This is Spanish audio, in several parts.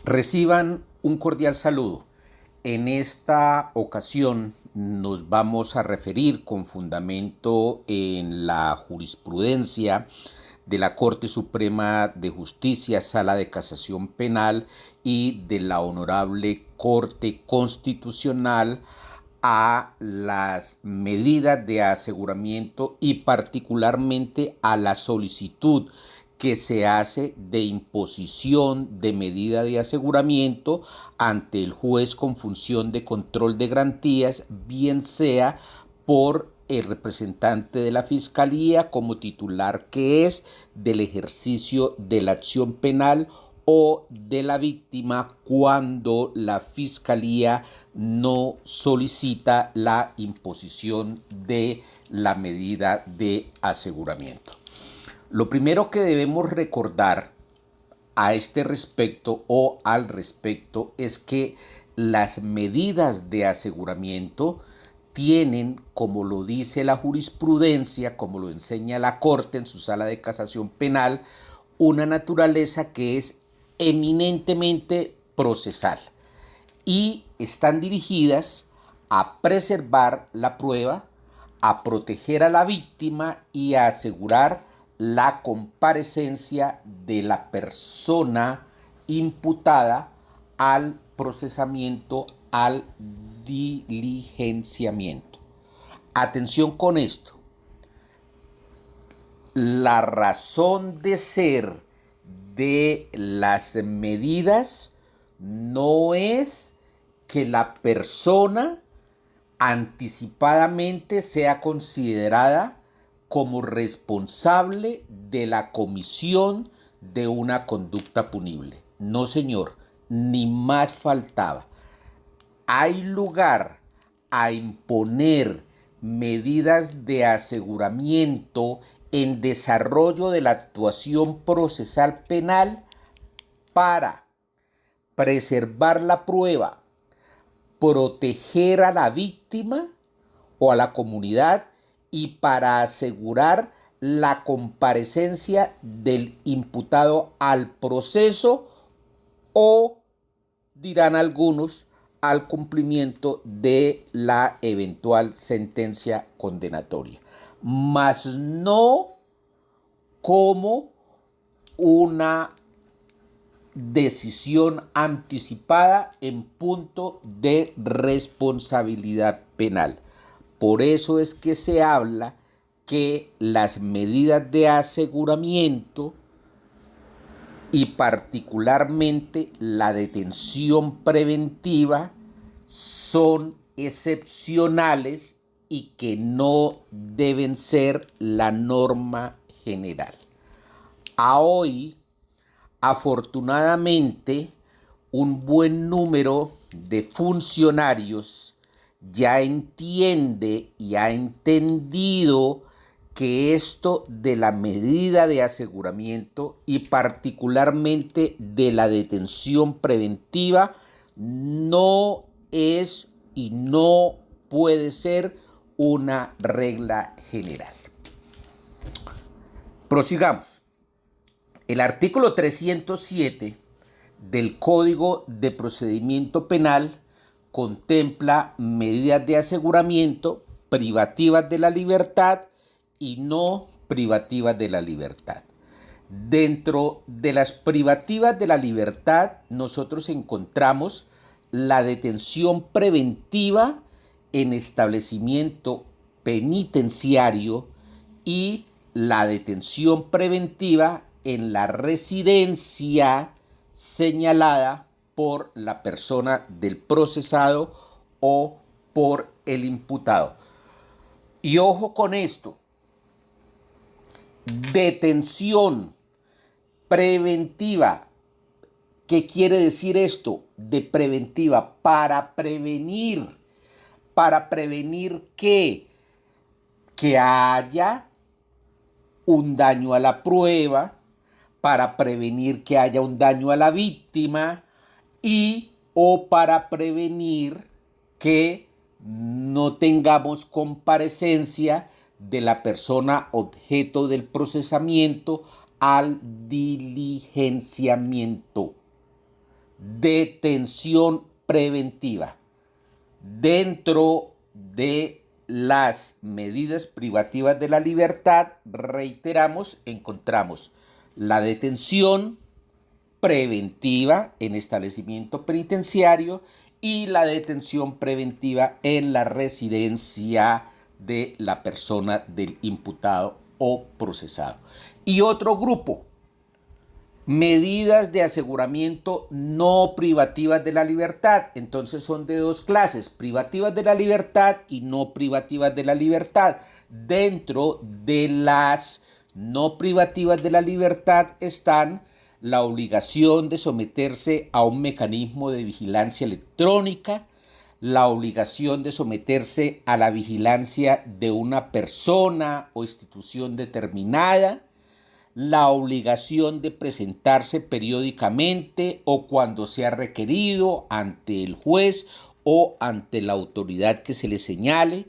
Reciban un cordial saludo. En esta ocasión nos vamos a referir con fundamento en la jurisprudencia de la Corte Suprema de Justicia, Sala de Casación Penal y de la Honorable Corte Constitucional a las medidas de aseguramiento y particularmente a la solicitud que se hace de imposición de medida de aseguramiento ante el juez con función de control de garantías, bien sea por el representante de la Fiscalía como titular que es del ejercicio de la acción penal o de la víctima cuando la Fiscalía no solicita la imposición de la medida de aseguramiento. Lo primero que debemos recordar a este respecto o al respecto es que las medidas de aseguramiento tienen, como lo dice la jurisprudencia, como lo enseña la Corte en su sala de casación penal, una naturaleza que es eminentemente procesal y están dirigidas a preservar la prueba, a proteger a la víctima y a asegurar la comparecencia de la persona imputada al procesamiento, al diligenciamiento. Atención con esto. La razón de ser de las medidas no es que la persona anticipadamente sea considerada como responsable de la comisión de una conducta punible. No, señor, ni más faltaba. Hay lugar a imponer medidas de aseguramiento en desarrollo de la actuación procesal penal para preservar la prueba, proteger a la víctima o a la comunidad y para asegurar la comparecencia del imputado al proceso o, dirán algunos, al cumplimiento de la eventual sentencia condenatoria, mas no como una decisión anticipada en punto de responsabilidad penal. Por eso es que se habla que las medidas de aseguramiento y particularmente la detención preventiva son excepcionales y que no deben ser la norma general. A hoy, afortunadamente, un buen número de funcionarios ya entiende y ha entendido que esto de la medida de aseguramiento y particularmente de la detención preventiva no es y no puede ser una regla general. Prosigamos. El artículo 307 del Código de Procedimiento Penal contempla medidas de aseguramiento privativas de la libertad y no privativas de la libertad. Dentro de las privativas de la libertad, nosotros encontramos la detención preventiva en establecimiento penitenciario y la detención preventiva en la residencia señalada por la persona del procesado o por el imputado. Y ojo con esto, detención preventiva. ¿Qué quiere decir esto de preventiva? Para prevenir. ¿Para prevenir qué? Que haya un daño a la prueba, para prevenir que haya un daño a la víctima y o para prevenir que no tengamos comparecencia de la persona objeto del procesamiento al diligenciamiento. detención preventiva. Dentro de las medidas privativas de la libertad, reiteramos, encontramos la detención preventiva en establecimiento penitenciario y la detención preventiva en la residencia de la persona del imputado o procesado. Y otro grupo, medidas de aseguramiento no privativas de la libertad. Entonces son de dos clases, privativas de la libertad y no privativas de la libertad. Dentro de las no privativas de la libertad están la obligación de someterse a un mecanismo de vigilancia electrónica, la obligación de someterse a la vigilancia de una persona o institución determinada, la obligación de presentarse periódicamente o cuando sea requerido ante el juez o ante la autoridad que se le señale,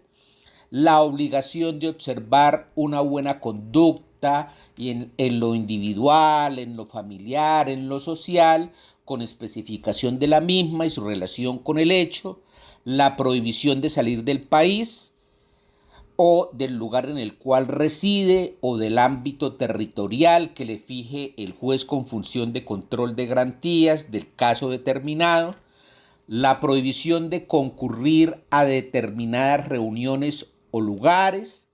la obligación de observar una buena conducta y en lo individual, en lo familiar, en lo social, con especificación de la misma y su relación con el hecho, la prohibición de salir del país o del lugar en el cual reside o del ámbito territorial que le fije el juez con función de control de garantías del caso determinado, la prohibición de concurrir a determinadas reuniones o lugares,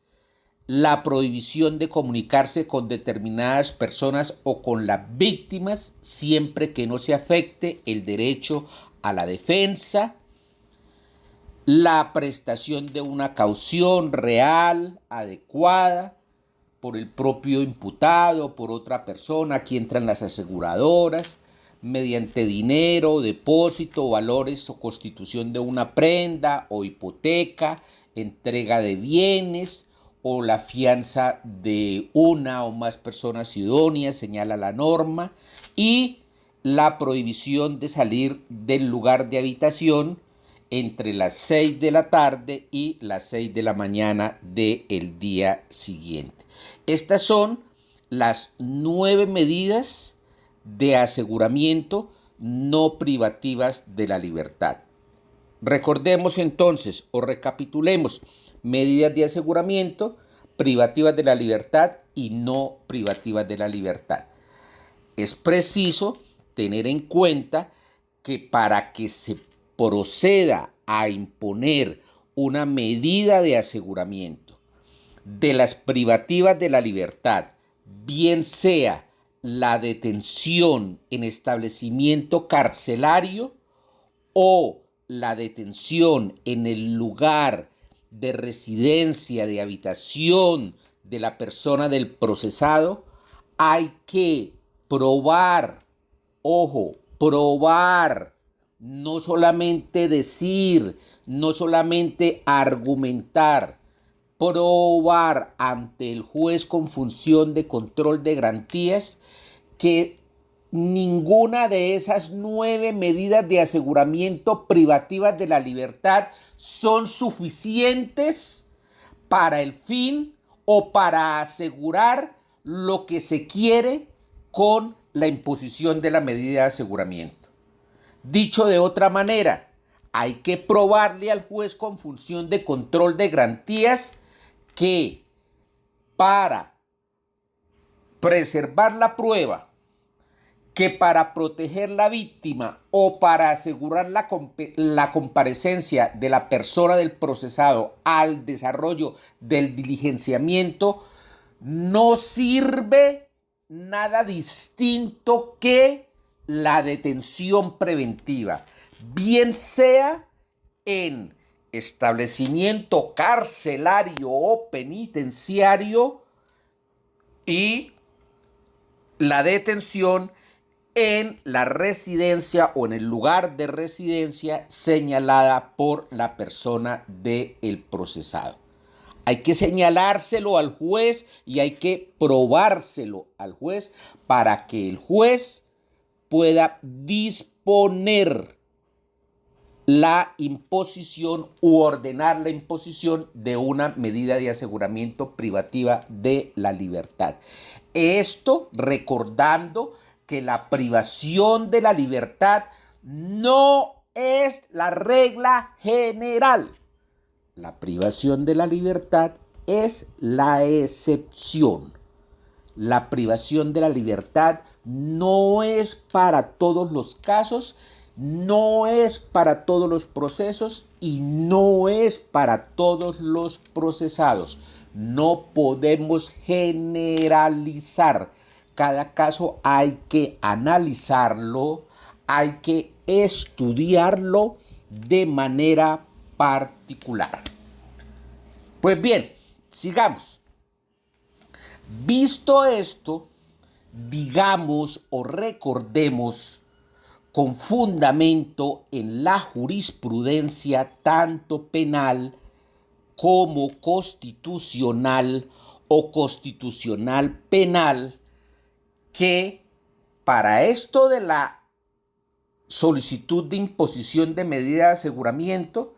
la prohibición de comunicarse con determinadas personas o con las víctimas siempre que no se afecte el derecho a la defensa, la prestación de una caución real, adecuada, por el propio imputado, por otra persona, aquí entran las aseguradoras, mediante dinero, depósito, valores o constitución de una prenda o hipoteca, entrega de bienes o la fianza de una o más personas idóneas, señala la norma, y la prohibición de salir del lugar de habitación entre las 6 de la tarde y las 6 de la mañana del día siguiente. Estas son las 9 medidas de aseguramiento no privativas de la libertad. Recordemos entonces o recapitulemos medidas de aseguramiento privativas de la libertad y no privativas de la libertad. Es preciso tener en cuenta que para que se proceda a imponer una medida de aseguramiento de las privativas de la libertad, bien sea la detención en establecimiento carcelario o la detención en el lugar de residencia, de habitación de la persona del procesado, hay que probar, ojo, probar, no solamente decir, no solamente argumentar, probar ante el juez con función de control de garantías que ninguna de esas 9 medidas de aseguramiento privativas de la libertad son suficientes para el fin o para asegurar lo que se quiere con la imposición de la medida de aseguramiento. Dicho de otra manera, hay que probarle al juez con función de control de garantías que para preservar la prueba, que para proteger la víctima o para asegurar la comparecencia de la persona del procesado al desarrollo del diligenciamiento, no sirve nada distinto que la detención preventiva, bien sea en establecimiento carcelario o penitenciario y la detención en la residencia o en el lugar de residencia señalada por la persona del procesado. Hay que señalárselo al juez y hay que probárselo al juez para que el juez pueda disponer la imposición u ordenar la imposición de una medida de aseguramiento privativa de la libertad. Esto recordando que la privación de la libertad no es la regla general. La privación de la libertad es la excepción. La privación de la libertad no es para todos los casos, no es para todos los procesos y no es para todos los procesados. No podemos generalizar. Cada caso hay que analizarlo, hay que estudiarlo de manera particular. Pues bien, sigamos. Visto esto, digamos o recordemos con fundamento en la jurisprudencia tanto penal como constitucional o constitucional penal, que para esto de la solicitud de imposición de medida de aseguramiento,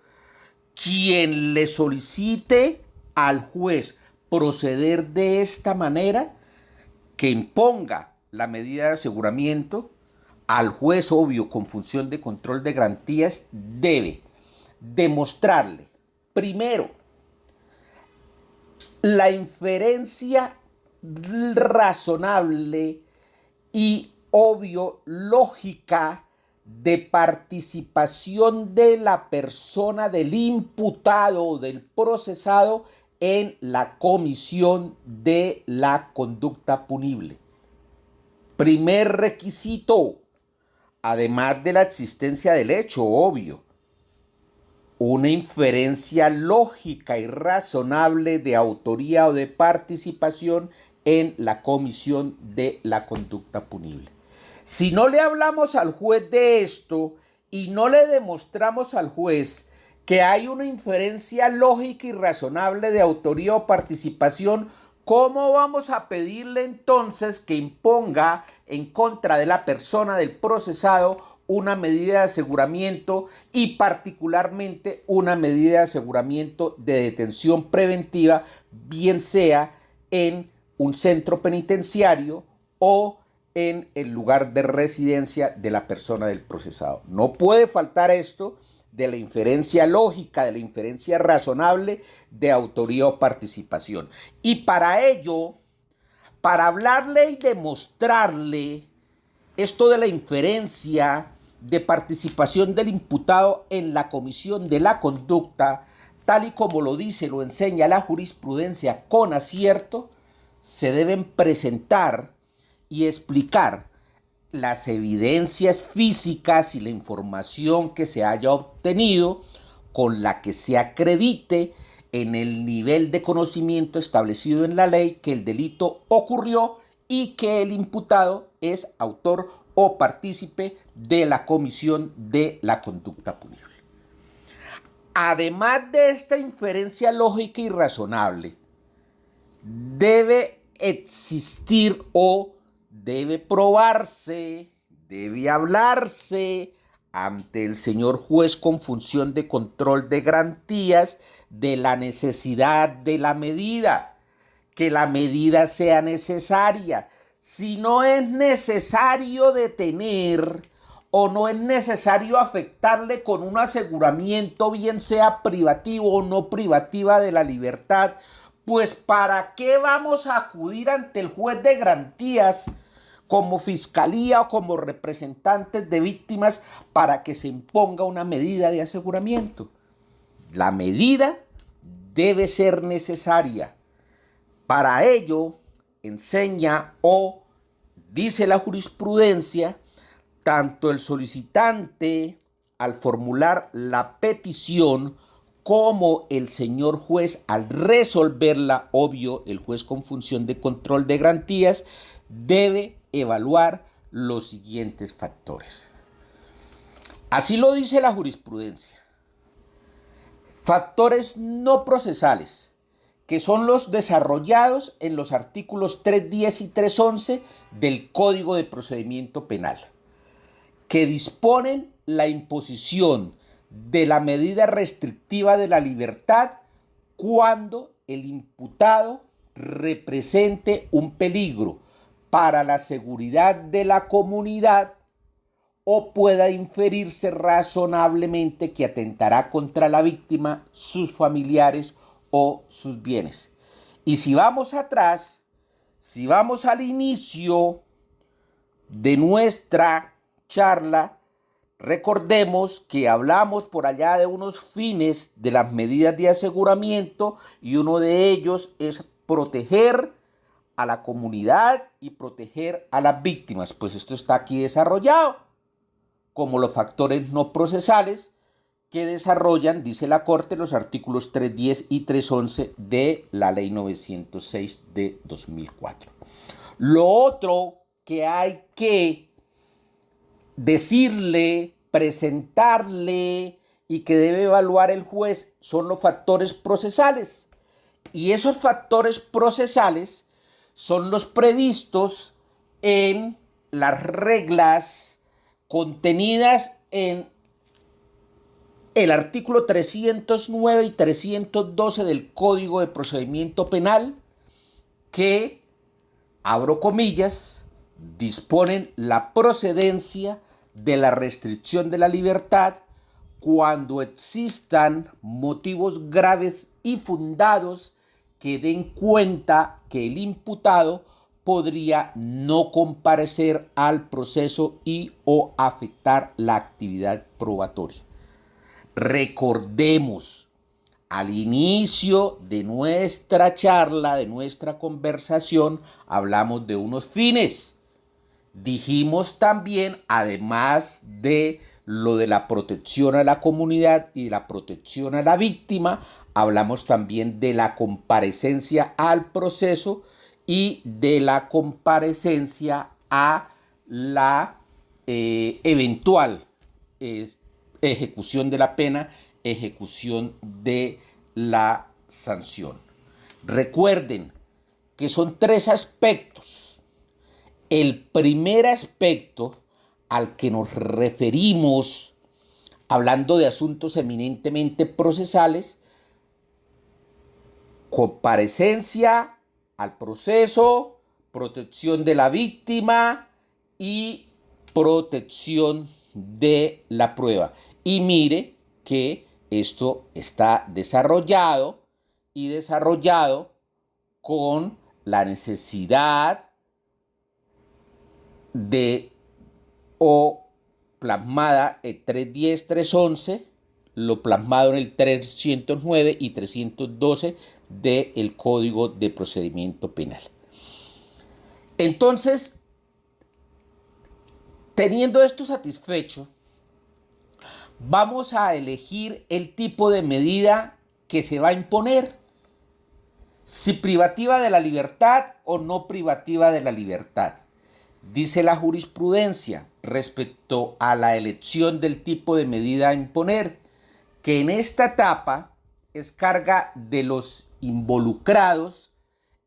quien le solicite al juez proceder de esta manera, que imponga la medida de aseguramiento, al juez, obvio, con función de control de garantías, debe demostrarle, primero, la inferencia razonable y, obvio, lógica de participación de la persona, del imputado o del procesado en la comisión de la conducta punible. Primer requisito, además de la existencia del hecho, obvio, una inferencia lógica y razonable de autoría o de participación en la comisión de la conducta punible. Si no le hablamos al juez de esto y no le demostramos al juez que hay una inferencia lógica y razonable de autoría o participación, ¿cómo vamos a pedirle entonces que imponga en contra de la persona del procesado una medida de aseguramiento y particularmente una medida de aseguramiento de detención preventiva, bien sea en un centro penitenciario o en el lugar de residencia de la persona del procesado? No puede faltar esto de la inferencia lógica, de la inferencia razonable de autoría o participación. Y para ello, para hablarle y demostrarle esto de la inferencia de participación del imputado en la comisión de la conducta, tal y como lo dice, lo enseña la jurisprudencia con acierto, se deben presentar y explicar las evidencias físicas y la información que se haya obtenido con la que se acredite en el nivel de conocimiento establecido en la ley que el delito ocurrió y que el imputado es autor o partícipe de la comisión de la conducta punible. Además de esta inferencia lógica y razonable, debe existir o debe probarse, debe hablarse ante el señor juez con función de control de garantías de la necesidad de la medida, que la medida sea necesaria. Si no es necesario detener o no es necesario afectarle con un aseguramiento, bien sea privativo o no privativa de la libertad, pues ¿para qué vamos a acudir ante el juez de garantías como fiscalía o como representantes de víctimas para que se imponga una medida de aseguramiento? La medida debe ser necesaria. Para ello, enseña o dice la jurisprudencia, tanto el solicitante al formular la petición como el señor juez al resolverla, obvio, el juez con función de control de garantías, debe evaluar los siguientes factores. Así lo dice la jurisprudencia. Factores no procesales, que son los desarrollados en los artículos 310 y 311 del Código de Procedimiento Penal, que disponen la imposición de la medida restrictiva de la libertad cuando el imputado represente un peligro para la seguridad de la comunidad o pueda inferirse razonablemente que atentará contra la víctima, sus familiares o sus bienes. Y si vamos atrás, si vamos al inicio de nuestra charla, recordemos que hablamos por allá de unos fines de las medidas de aseguramiento y uno de ellos es proteger a la comunidad y proteger a las víctimas. Pues esto está aquí desarrollado como los factores no procesales que desarrollan, dice la Corte, los artículos 310 y 311 de la Ley 906 de 2004. Lo otro que hay que decirle, presentarle y que debe evaluar el juez son los factores procesales. Y esos factores procesales son los previstos en las reglas contenidas en el artículo 309 y 312 del Código de Procedimiento Penal, que, abro comillas, disponen la procedencia de la restricción de la libertad cuando existan motivos graves y fundados que den cuenta que el imputado podría no comparecer al proceso y o afectar la actividad probatoria. Recordemos, al inicio de nuestra charla, de nuestra conversación, hablamos de unos fines. Dijimos también, además de lo de la protección a la comunidad y la protección a la víctima, hablamos también de la comparecencia al proceso y de la comparecencia a la eventual ejecución de la pena, ejecución de la sanción. Recuerden que son tres aspectos. El primer aspecto al que nos referimos, hablando de asuntos eminentemente procesales, comparecencia al proceso, protección de la víctima y protección de la prueba. Y mire que esto está desarrollado con la necesidad de o plasmada en 310, 311, lo plasmado en el 309 y 312 del Código de Procedimiento Penal. Entonces, teniendo esto satisfecho, vamos a elegir el tipo de medida que se va a imponer, si privativa de la libertad o no privativa de la libertad. Dice la jurisprudencia respecto a la elección del tipo de medida a imponer, que en esta etapa es carga de los involucrados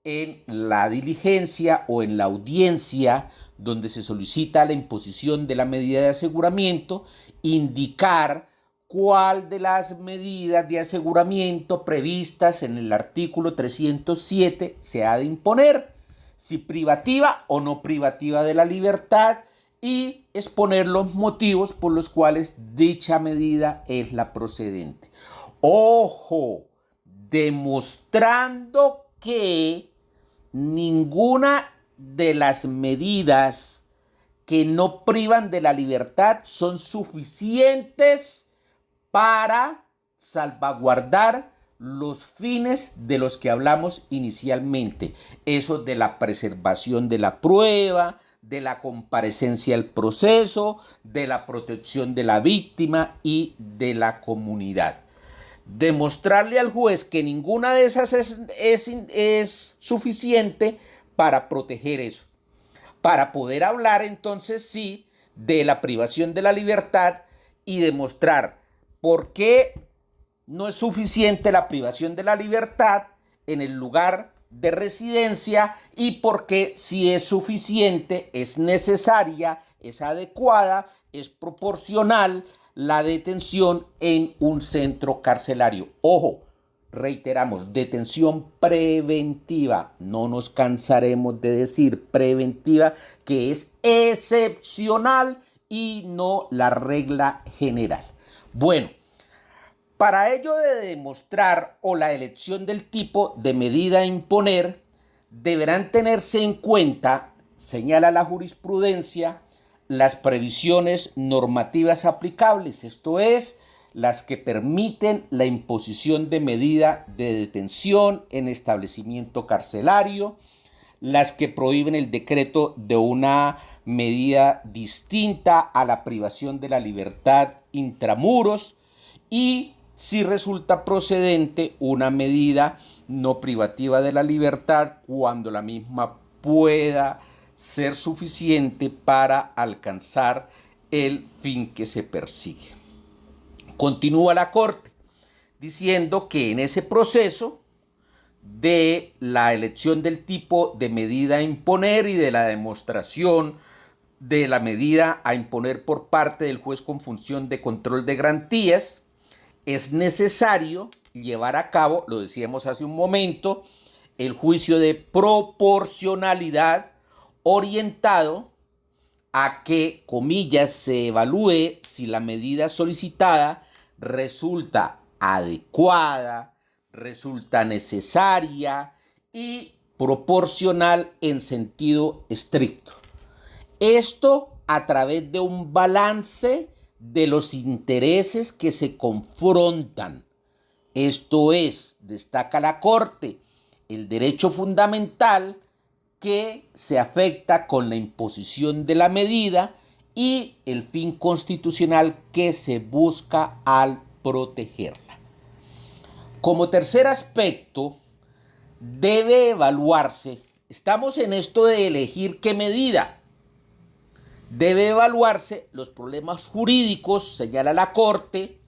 en la diligencia o en la audiencia donde se solicita la imposición de la medida de aseguramiento, indicar cuál de las medidas de aseguramiento previstas en el artículo 307 se ha de imponer, si privativa o no privativa de la libertad, y exponer los motivos por los cuales dicha medida es la procedente. Ojo, demostrando que ninguna de las medidas que no privan de la libertad son suficientes para salvaguardar los fines de los que hablamos inicialmente, eso de la preservación de la prueba, de la comparecencia al proceso, de la protección de la víctima y de la comunidad. Demostrarle al juez que ninguna de esas es suficiente para proteger eso, para poder hablar entonces sí de la privación de la libertad y demostrar por qué no es suficiente la privación de la libertad en el lugar de residencia y por qué si es suficiente, es necesaria, es adecuada, es proporcional la detención en un centro carcelario. Ojo, reiteramos, detención preventiva. No nos cansaremos de decir preventiva, que es excepcional y no la regla general. Bueno, para ello de demostrar o la elección del tipo de medida a imponer, deberán tenerse en cuenta, señala la jurisprudencia, las previsiones normativas aplicables, esto es, las que permiten la imposición de medida de detención en establecimiento carcelario, las que prohíben el decreto de una medida distinta a la privación de la libertad intramuros y si resulta procedente una medida no privativa de la libertad cuando la misma pueda ser suficiente para alcanzar el fin que se persigue. Continúa la Corte diciendo que en ese proceso de la elección del tipo de medida a imponer y de la demostración de la medida a imponer por parte del juez con función de control de garantías, es necesario llevar a cabo, lo decíamos hace un momento, el juicio de proporcionalidad orientado a que, comillas, se evalúe si la medida solicitada resulta adecuada, resulta necesaria y proporcional en sentido estricto. Esto a través de un balance de los intereses que se confrontan. Esto es, destaca la Corte, el derecho fundamental que se afecta con la imposición de la medida y el fin constitucional que se busca al protegerla. Como tercer aspecto, debe evaluarse, estamos en esto de elegir qué medida, debe evaluarse los problemas jurídicos, señala la Corte,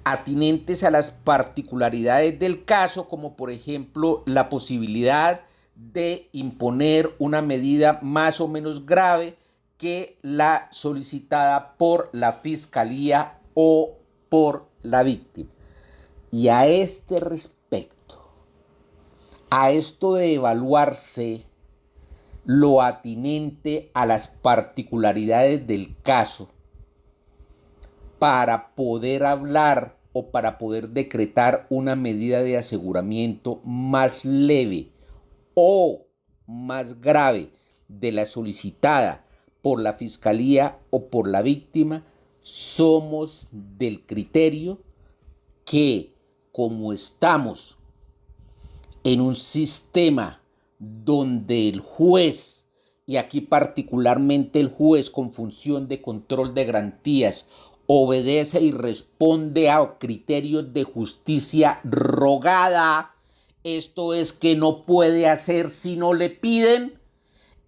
atinentes a las particularidades del caso, como por ejemplo la posibilidad de imponer una medida más o menos grave que la solicitada por la Fiscalía o por la víctima. Y a este respecto, a esto de evaluarse lo atinente a las particularidades del caso para poder hablar o para poder decretar una medida de aseguramiento más leve o más grave de la solicitada por la Fiscalía o por la víctima, somos del criterio que, como estamos en un sistema donde el juez, y aquí particularmente el juez con función de control de garantías, obedece y responde a criterios de justicia rogada, esto es que no puede hacer si no le piden,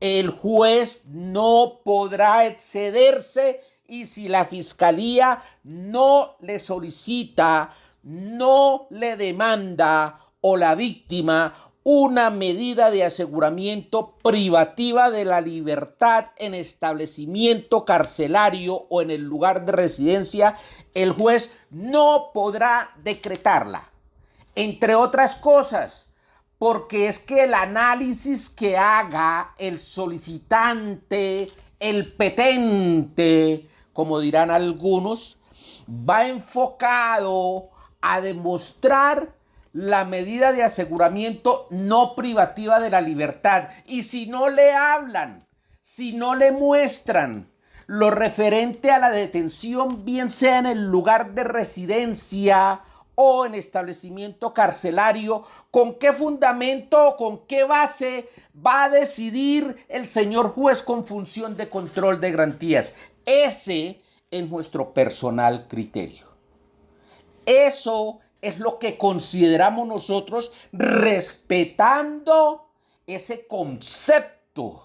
el juez no podrá excederse y si la Fiscalía no le solicita, no le demanda o la víctima una medida de aseguramiento privativa de la libertad en establecimiento carcelario o en el lugar de residencia, el juez no podrá decretarla. Entre otras cosas, porque es que el análisis que haga el solicitante, el petente, como dirán algunos, va enfocado a demostrar la medida de aseguramiento no privativa de la libertad. Y si no le hablan, si no le muestran lo referente a la detención, bien sea en el lugar de residencia o en establecimiento carcelario, ¿con qué fundamento o con qué base va a decidir el señor juez con función de control de garantías? Ese es nuestro personal criterio. Eso es lo que consideramos nosotros respetando ese concepto,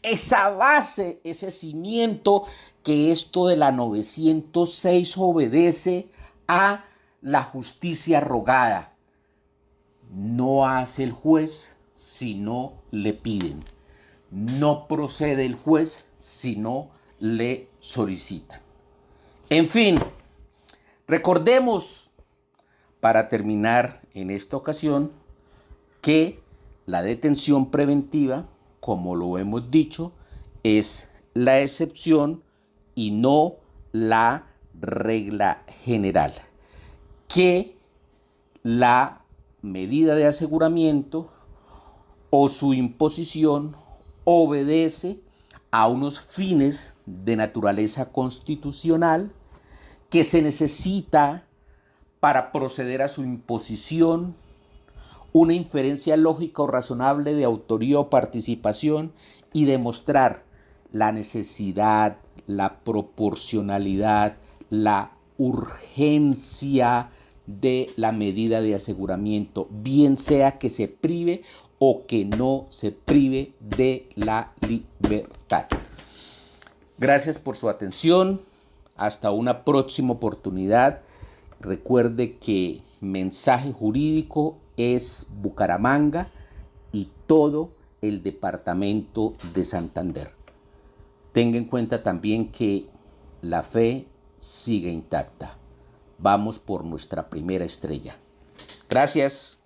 esa base, ese cimiento que esto de la 906 obedece a la justicia rogada. No hace el juez si no le piden. No procede el juez si no le solicitan. En fin, recordemos, para terminar en esta ocasión, que la detención preventiva, como lo hemos dicho, es la excepción y no la regla general. Que la medida de aseguramiento o su imposición obedece a unos fines de naturaleza constitucional que se necesita para proceder a su imposición, una inferencia lógica o razonable de autoría o participación y demostrar la necesidad, la proporcionalidad, la urgencia de la medida de aseguramiento, bien sea que se prive o que no se prive de la libertad. Gracias por su atención. Hasta una próxima oportunidad. Recuerde que Mensaje Jurídico es Bucaramanga y todo el departamento de Santander. Tenga en cuenta también que la fe sigue intacta. Vamos por nuestra primera estrella. Gracias.